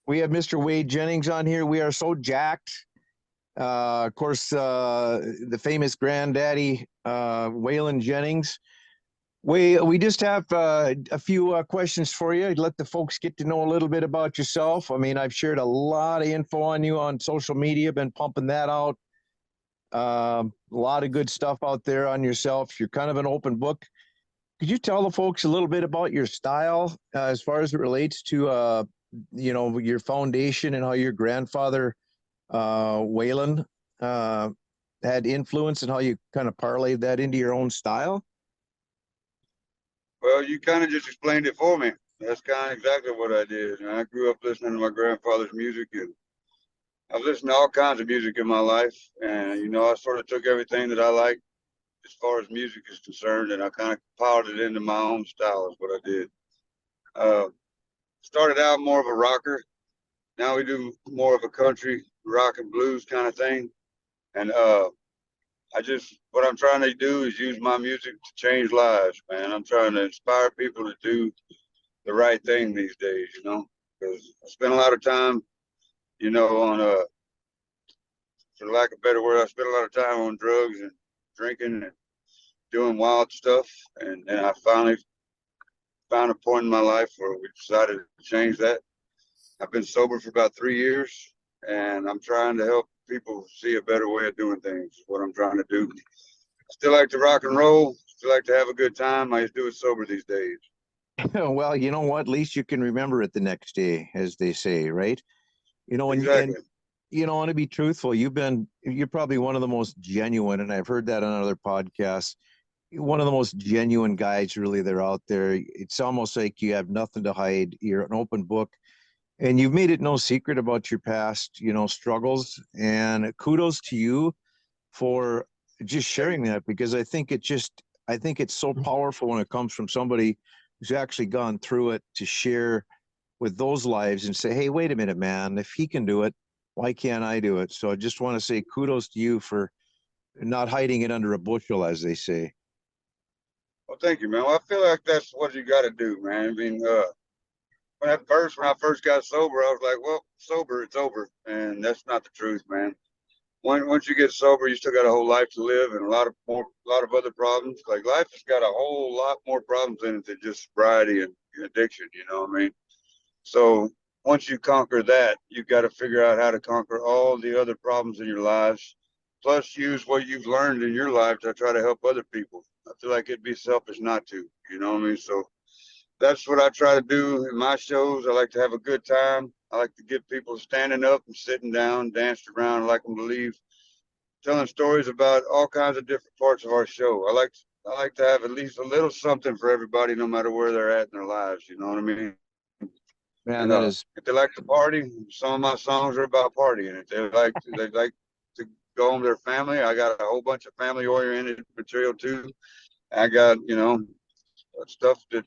We have Mr. Whey Jennings on here. We are so jacked. Of course, the famous granddaddy, Waylon Jennings. We just have a few questions for you. Let the folks get to know a little bit about yourself. I mean, I've shared a lot of info on you on social media, been pumping that out. A lot of good stuff out there on yourself. You're kind of an open book. Could you tell the folks a little bit about your style as far as it relates to, your foundation and how your grandfather, Waylon, uh, had influence and how you kind of parlayed that into your own style? Well, you kind of just explained it for me. That's kind of exactly what I did. And I grew up listening to my grandfather's music, and I've listened to all kinds of music in my life. And, I sort of took everything that I like as far as music is concerned, and I kind of compiled it into my own style, is what I did. Uh, Started out more of a rocker. Now we do more of a country rock and blues kind of thing. And what I'm trying to do is use my music to change lives, man. I'm trying to inspire people to do the right thing these days, because I spend a lot of time, on for lack of a better word, I spend a lot of time on drugs and drinking and doing wild stuff. And I finally found a point in my life where we decided to change that. I've been sober for about 3 years, and I'm trying to help people see a better way of doing things. Is what I'm trying to do. Still like to rock and roll. Still like to have a good time. I just do it sober these days. Well, you know what? At least you can remember it the next day, as they say, right? And Exactly. to be truthful, you're probably one of the most genuine, and I've heard that on other podcasts. One of the most genuine guys really they're out there. It's almost like you have nothing to hide. You're an open book, and you've made it no secret about your past, struggles. And kudos to you for just sharing that, because I think it's so powerful when it comes from somebody who's actually gone through it to share with those lives and say, hey, wait a minute, man, if he can do it, why can't I do it? So I just want to say kudos to you for not hiding it under a bushel, as they say. Well, thank you, man. Well, I feel like that's what you got to do, man. I mean, when I first got sober, I was like, well, sober, it's over, and that's not the truth, man. Once you get sober, you still got a whole life to live, and a lot of other problems. Like life has got a whole lot more problems in it than just sobriety and addiction. You know what I mean? So once you conquer that, you've got to figure out how to conquer all the other problems in your lives, plus use what you've learned in your life to try to help other people. I feel like it'd be selfish not to, you know what I mean? So that's what I try to do in my shows. I like to have a good time. I like to get people standing up and sitting down, dancing around. I like them to leave telling stories about all kinds of different parts of our show. I like to have at least a little something for everybody, no matter where they're at in their lives. You know what I mean? Man, And that is if they like to party, some of my songs are about partying. If they like to go home to their family, I got a whole bunch of family oriented material too. I got stuff that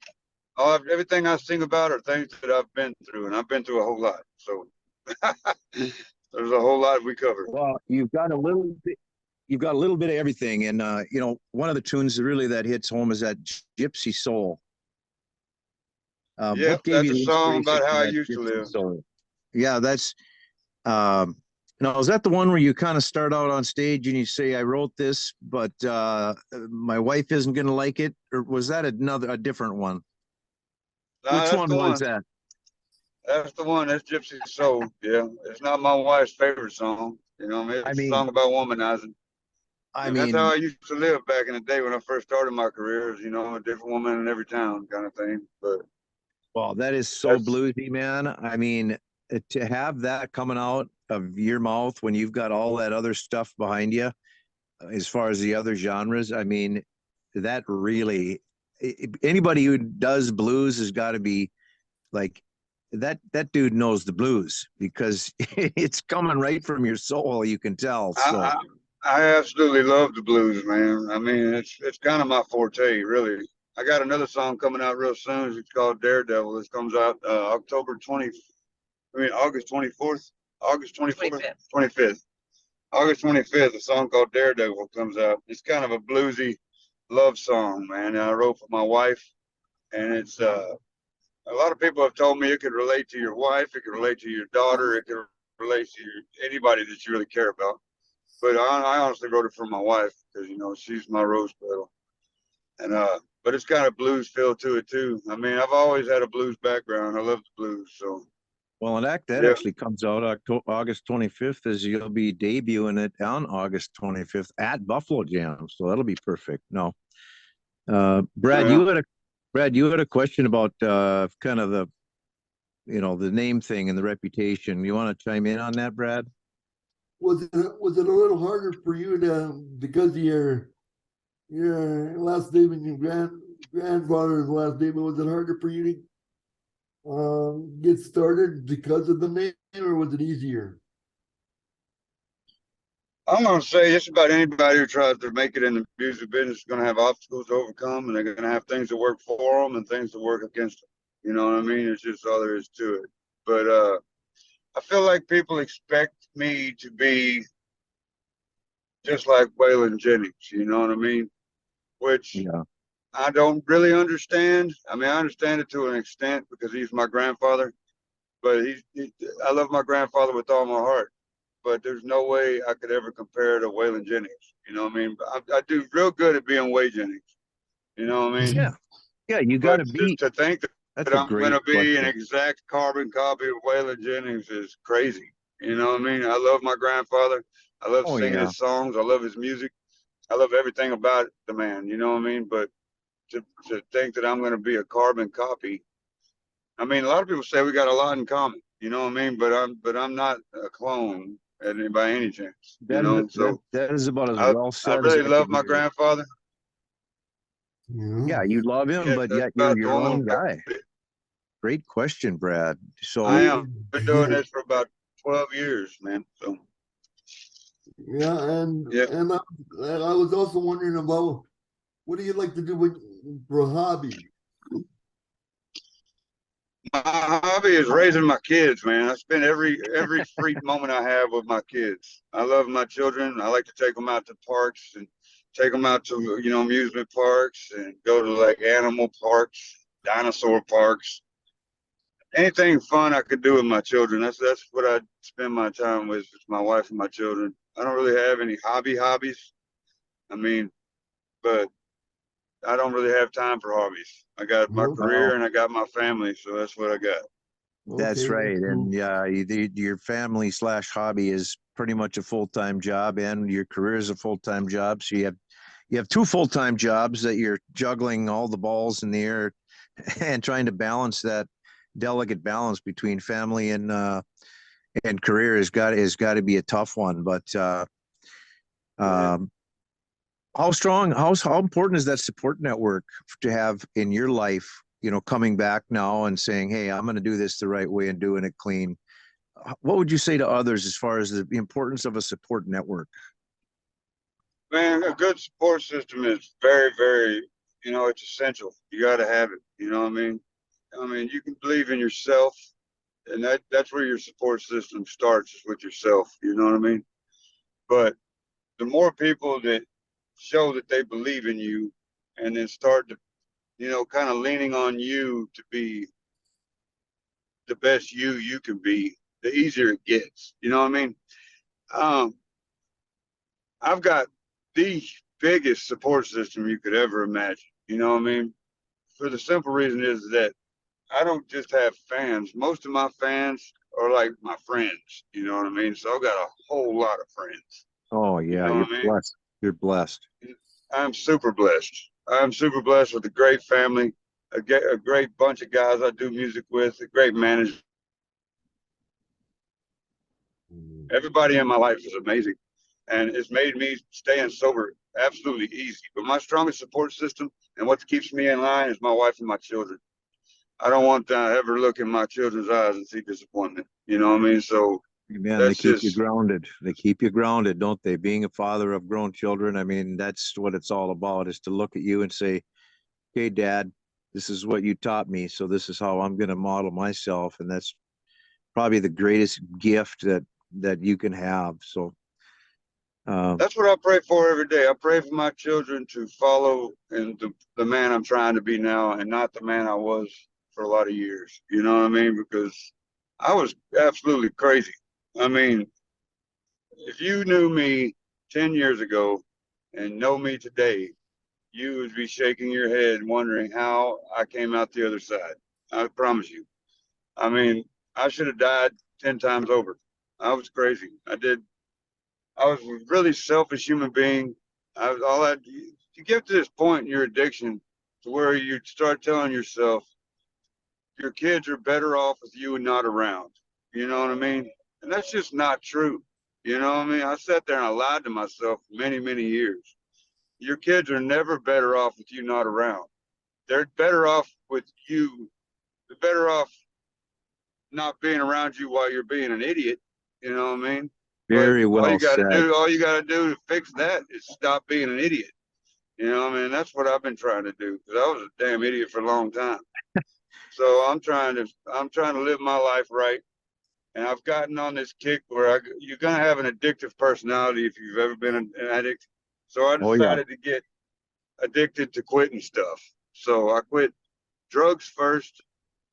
everything I sing about are things that I've been through, and I've been through a whole lot. So there's a whole lot we cover. well, you've got a little bit of everything. And one of the tunes really that hits home is that Gypsy Soul. Yeah, What gave that's you a the song inspiration about how for I that used to Gypsy live. Soul? Yeah, that's now, is that the one where you kind of start out on stage and you say, I wrote this, but my wife isn't going to like it? Or was that a different one? Nah, Which that's one the was one. that? That's the one. That's Gypsy Soul. Yeah, it's not my wife's favorite song. I mean, I it's a mean, song about womanizing, I and that's how mean, I used to live back in the day when I first started my career. A different woman in every town, kind of thing. But well, that is so that's bluesy, man. I mean, to have that coming out of your mouth when you've got all that other stuff behind you, as far as the other genres, I mean, that really, anybody who does blues has got to be like, that dude knows the blues because it's coming right from your soul, you can tell. So I, I absolutely love the blues, man. I mean, it's kind of my forte, really. I got another song coming out real soon. It's called Daredevil. This comes out August 24th, August 24th, 25th. August 25th, a song called Daredevil comes out. It's kind of a bluesy love song, man. I wrote for my wife, and a lot of people have told me it could relate to your wife, it could relate to your daughter, it could relate to anybody that you really care about. But I honestly wrote it for my wife because she's my rose petal, and but it's got a blues feel to it too. I mean, I've always had a blues background. I love the blues, so Well, and that yeah. actually comes out August 25th, as you'll be debuting it on August 25th at BuffaloJAM. So that'll be perfect. No, Brad, Yeah. you had a question about kind of the name thing and the reputation. You want to chime in on that, Brad? Was it a little harder for you to, because of your last name and your grandfather's last name, was it harder for you to get started because of the name, or was it easier? I'm gonna say just about anybody who tries to make it in the music business is gonna have obstacles to overcome, and they're gonna have things that work for them and things that work against them. You know what I mean? It's just all there is to it. But I feel like people expect me to be just like Waylon Jennings. You know what I mean? Which Yeah. I don't really understand. I mean, I understand it to an extent because he's my grandfather, but I love my grandfather with all my heart. But there's no way I could ever compare to Waylon Jennings. You know what I mean? I do real good at being Way Jennings. You know what I mean? Yeah. Yeah. You got But to just be. to think That's that a I'm going great to be an question. exact carbon copy of Waylon Jennings is crazy. You know what I mean? I love my grandfather. I love Oh, singing yeah. his songs. I love his music. I love everything about the man. You know what I mean? But to think that I'm going to be a carbon copy. I mean, a lot of people say we got a lot in common. You know what I mean? But I'm not a clone by any chance. You That is know, that so that is about as I well I said as really I could love my hear. grandfather. Yeah. Yeah, you love him, Yeah, but that's yet you're about the your only own way. guy. Great question, Brad. I So, am. Been doing this for about 12 years, man. So Yeah, yeah, and I was also wondering about, what do you like to do for a hobby? my hobby is raising my kids, man. I spend every free moment I have with my kids. I love my children. I like to take them out to parks and take them out to amusement parks and go to like animal parks, dinosaur parks, anything fun I could do with my children. That's what I spend my time with. Is my wife and my children. I don't really have any hobbies. I mean, but I don't really have time for hobbies. I got my Oh, well, career and I got my family, so that's what I got. that's okay, right. that's And cool. yeah, your family slash hobby is pretty much a full-time job, and your career is a full-time job. So you have two full-time jobs that you're juggling all the balls in the air and trying to balance that delicate balance between family and career has got to be a tough one. But Yeah. um, how important is that support network to have in your life? Coming back now and saying, "Hey, I'm going to do this the right way and doing it clean." What would you say to others as far as the importance of a support network? Man, a good support system is very, very, it's essential. You got to have it. You know what I mean? I mean, you can believe in yourself, and that's where your support system starts, is with yourself. You know what I mean? But the more people that show that they believe in you, and then start to, kind of leaning on you to be the best you can be, the easier it gets. You know what I mean? Um, I've got the biggest support system you could ever imagine. You know what I mean? For the simple reason is that I don't just have fans. Most of my fans are like my friends. You know what I mean? So I've got a whole lot of friends. Oh You yeah, know you're what I mean? blessed. You're blessed. I'm super blessed. I'm super blessed with a great family, a great bunch of guys I do music with, a great manager. Everybody in my life is amazing, and it's made me staying sober absolutely easy. But my strongest support system and what keeps me in line is my wife and my children. I don't want to ever look in my children's eyes and see disappointment. You know what I mean? So Man, they that's keep you just, grounded. They keep you grounded, don't they? Being a father of grown children, I mean, that's what it's all about, is to look at you and say, "Hey, Dad, this is what you taught me, so this is how I'm going to model myself." And that's probably the greatest gift that you can have. So, um, that's what I pray for every day. I pray for my children to follow in the man I'm trying to be now, and not the man I was for a lot of years. You know what I mean? Because I was absolutely crazy. I mean, if you knew me 10 years ago and know me today, you would be shaking your head wondering how I came out the other side. I promise you. I mean, I should have died 10 times over. I was crazy. I was a really selfish human being. I was all that. You get to this point in your addiction to where you start telling yourself your kids are better off with you and not around. You know what I mean? And that's just not true. You know what I mean? I sat there and I lied to myself for many, many years. Your kids are never better off with you not around. They're better off with you. They're better off not being around you while you're being an idiot. You know what I mean? But Very well said. all you got to do to fix that is stop being an idiot. You know what I mean? That's what I've been trying to do because I was a damn idiot for a long time. So I'm trying to live my life right. And I've gotten on this kick where you're going to have an addictive personality if you've ever been an addict. So I Oh yeah. decided to get addicted to quitting stuff. So I quit drugs first,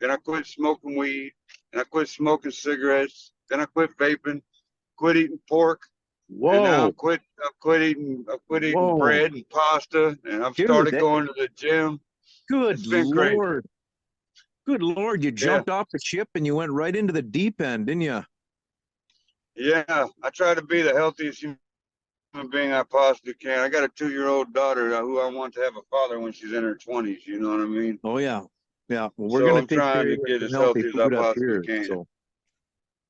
then I quit smoking weed, and I quit smoking cigarettes, then I quit vaping, quit eating pork, and now Whoa. I quit eating Whoa. bread and pasta, and I've Dude, started going to the gym. good It's been crazy. Lord. Good Lord. You Yeah. jumped off the ship and you went right into the deep end, didn't you? Yeah, I try to be the healthiest human being I possibly can. I got a 2-year-old daughter who I want to have a father when she's in her 20s. You know what I mean? Oh yeah. Yeah. Well, we're So gonna I'm take care trying of to you with get some as healthy healthy as I food up possibly here. can. So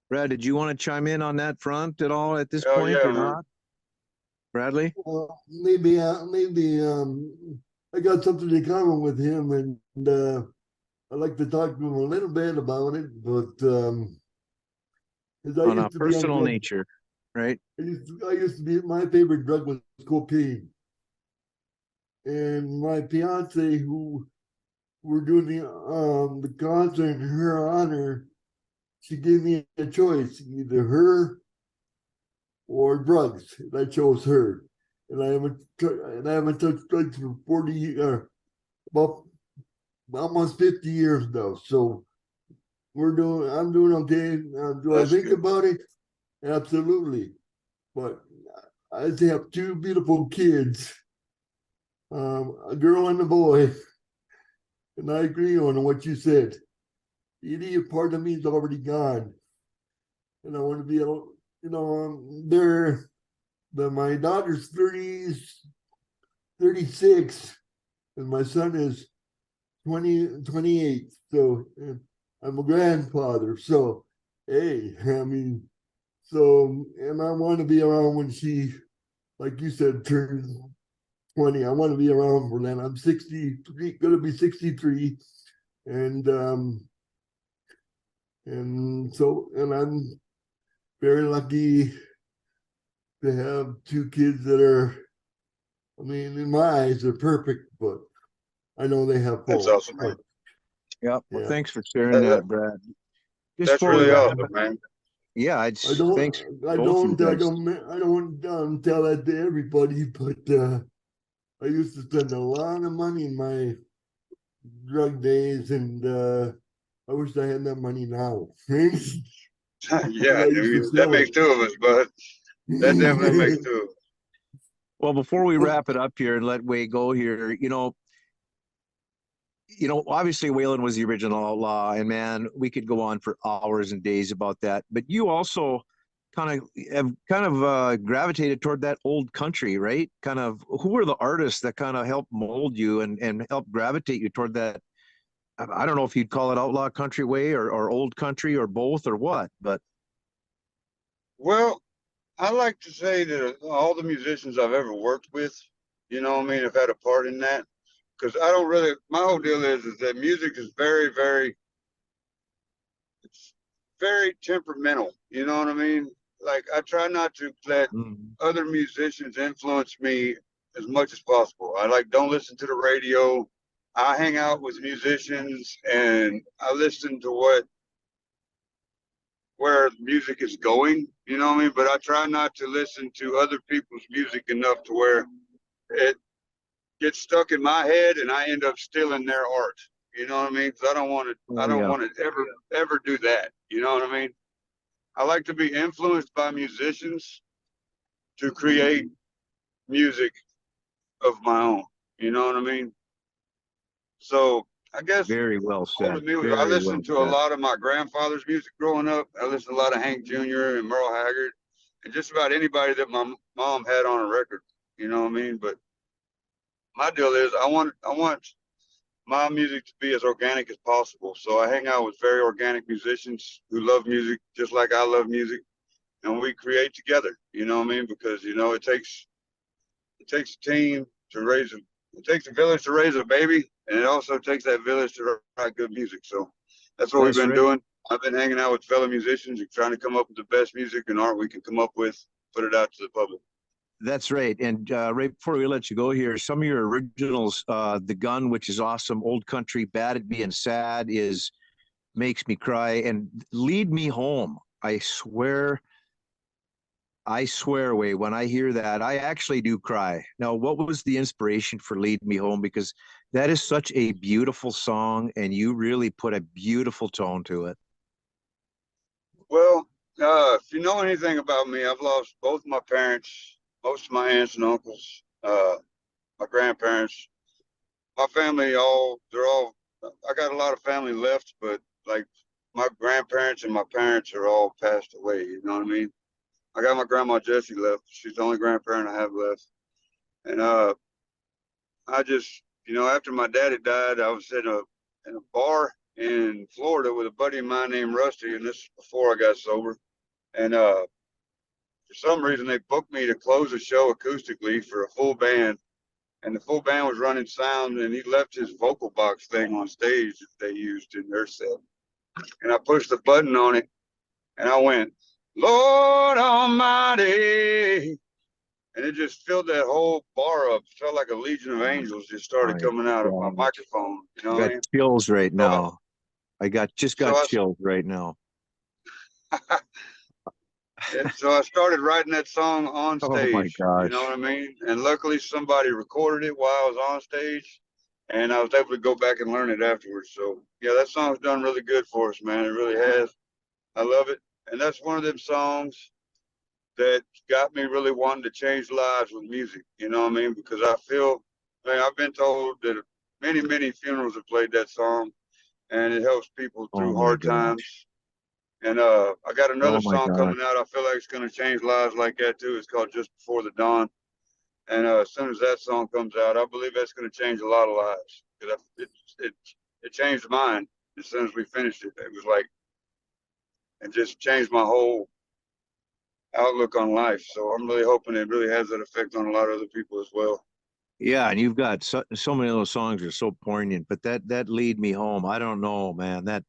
Brad, did you want to chime in on that front at all at this Oh point yeah, or man. not? Bradley? Maybe I got something in common with him, and I'd like to talk to him a little bit about it. But 'cause I On a used to be on personal drugs. nature, right? I used to be, my favorite drug was cocaine, and my fiance, who we're doing the concert in her honor, she gave me a choice, either her or drugs, and I chose her. And I haven't touched drugs for 40, about almost 50 years now. So I'm doing okay. Do I That's think good. about it? Absolutely. But I have two beautiful kids, a girl and a boy. And I agree on what you said. The idiot part of me is already gone. And I want to be able, my daughter's 36, and my son is 28. So I'm a grandfather. So, hey, I mean, and I want to be around when she, like you said, turns 20. I want to be around for then. I'm 63, going to be 63. And, and I'm very lucky to have two kids that are, I mean, in my eyes, they're perfect, but I know they have That's faults. awesome, man. Yeah. Well, Yeah. thanks for sharing That, that, Brad. Just that's before we really wrap awesome, up, man. yeah, I don't, thanks both you guys. I don't tell that to everybody, but I used to spend a lot of money in my drug days, and I wish I had that money now. Yeah, I used to that sell makes two of us, but that definitely makes it. two of us. Well, before we wrap it up here and let Whey go here, obviously Waylon was the original outlaw, and man, we could go on for hours and days about that. But you also have gravitated toward that old country, right? Kind of, who were the artists that kind of helped mold you and help gravitate you toward that? I don't know if you'd call it outlaw country way or old country or both or what, but Well, I like to say that all the musicians I've ever worked with, you know what I mean, have had a part in that. Because I don't really, my whole deal is that music is very, very, it's very temperamental. You know what I mean? Like, I try not to let other musicians influence me as much as possible. I don't listen to the radio. I hang out with musicians and I listen to where music is going, you know what I mean? But I try not to listen to other people's music enough to where it gets stuck in my head and I end up stealing their art. You know what I mean? Because I don't want to. I Oh, don't yeah. want to ever do that. You know what I mean? I like to be influenced by musicians to create music of my own. You know what I mean? So I guess Very well all the said. music, I Very well listened to a said. lot of my grandfather's music growing up. I listened to a lot of Hank Jr. and Merle Haggard and just about anybody that my mom had on a record. You know what I mean? But my deal is I want my music to be as organic as possible. So I hang out with very organic musicians who love music just like I love music, and we create together. You know what I mean? Because it takes a team to raise a it takes a village to raise a baby, and it also takes that village to write good music. So that's what we've That's been right. doing. I've been hanging out with fellow musicians and trying to come up with the best music and art we can come up with, put it out to the public. That's right. And right before we let you go here, some of your originals, The Gun, which is awesome, Old Country, Bad at Being Sad is makes me cry, and Lead Me Home. I swear, Whey, when I hear that, I actually do cry. Now, what was the inspiration for Lead Me Home? Because that is such a beautiful song, and you really put a beautiful tone to it. Well, if you know anything about me, I've lost both my parents, most of my aunts and uncles, my grandparents, my family. They're all. I got a lot of family left, but like my grandparents and my parents are all passed away. You know what I mean? I got my grandma Jessie left. She's the only grandparent I have left. And I just, after my daddy died, I was in a bar in Florida with a buddy of mine named Rusty, and this is before I got sober. And for some reason, they booked me to close a show acoustically for a full band, and the full band was running sound, and he left his vocal box thing on stage that they used in their set. And I pushed the button on it, and I went, Lord Almighty. And it just filled that whole bar up. It felt like a legion of angels just started My coming out of my God. microphone. You know I what I got mean? chills right So, now. Just so got I, chills right now. so I started writing that song on Oh my stage. You know what gosh. I mean? And luckily, somebody recorded it while I was on stage, and I was able to go back and learn it afterwards. So yeah, that song's done really good for us, man. It really has. I love it, and that's one of them songs that got me really wanting to change lives with music. You know what I mean? Because I feel, man, I've been told that many funerals have played that song, and it helps people Oh through my hard gosh. times. And I got another Oh my song gosh. coming out. I feel like it's going to change lives like that too. It's called Just Before the Dawn. And as soon as that song comes out, I believe that's going to change a lot of lives. Because it changed mine as soon as we finished it. It was like, it just changed my whole outlook on life. So I'm really hoping it really has that effect on a lot of other people as well. Yeah, and you've got so many of those songs are so poignant, but that Lead Me Home, I don't know, man. That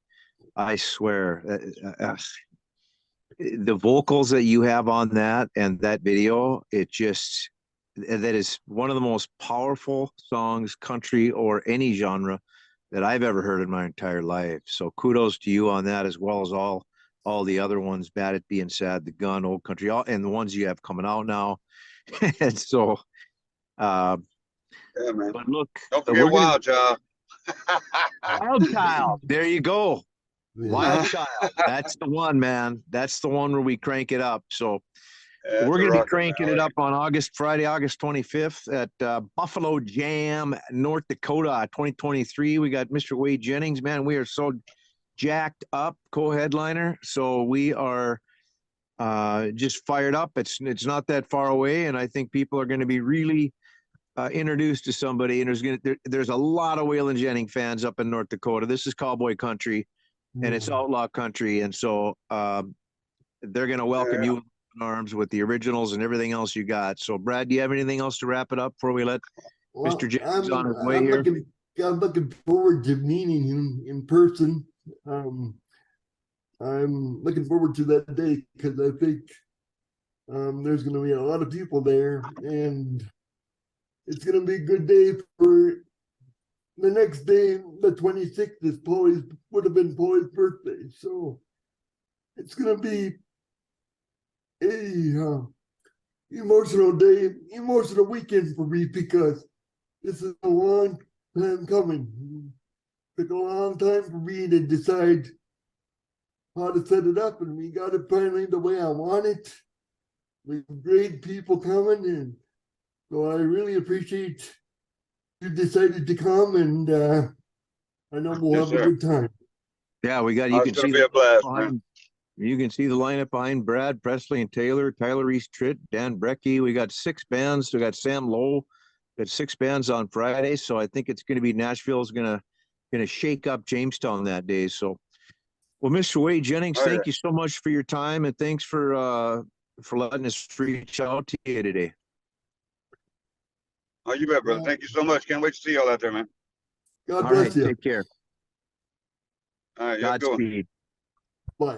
I swear, the vocals that you have on that and that video, that is one of the most powerful songs, country or any genre, that I've ever heard in my entire life. So kudos to you on that, as well as all the other ones, Bad at Being Sad, The Gun, Old Country, and the ones you have coming out now. And so, uh, Yeah, man. but look, Don't forget we're gonna Wild Child. Wild Child. There you go. Wild Yeah. Child. That's the one, man. That's the one where we crank it up. So Yeah, we're it's a going to be rocker, man. cranking it up on Friday, August 25th at BuffaloJAM, North Dakota, 2023. We got Mr. Whey Jennings, man. We are so jacked up, co-headliner. So we are just fired up. It's not that far away, and I think people are going to be really introduced to somebody. And there's a lot of Waylon Jennings fans up in North Dakota. This is cowboy country, and it's outlaw country, and so they're going to welcome Yeah. you in arms with the originals and everything else you got. So, Brad, do you have anything else to wrap it up before we let Mr. Well, Jennings on his way I'm here? looking forward to meeting him in person. I'm looking forward to that day because I think there's going to be a lot of people there, and it's going to be a good day for the next day. The 26th is would have been Paul's birthday, so it's going to be a emotional day, emotional weekend for me because this is a long time coming. took a long time for me to decide how to set it up, and we got it finally the way I want it. With great people coming, and so I really appreciate you decided to come, and I know we'll Yes, have a sir. good time. Yeah, we got, you Oh, can it's gonna see be the a blast, man. behind, you can see the lineup behind Brad, Presley, and Taylor, Tyler East Tritt, Dan Brecky. We got 6 bands. We got Sam Lowe. Got 6 bands on Friday. So I think it's going to be Nashville's gonna shake up Jamestown that day. So, well, Mr. Whey Jennings, Oh, yeah. thank you so much for your time, and thanks for letting us reach out to you today. Oh, you bet, brother. Yeah. Thank you so much. Can't wait to see y'all out there, man. God All bless right, you. take care. All right, you have a good one. Godspeed. Bye.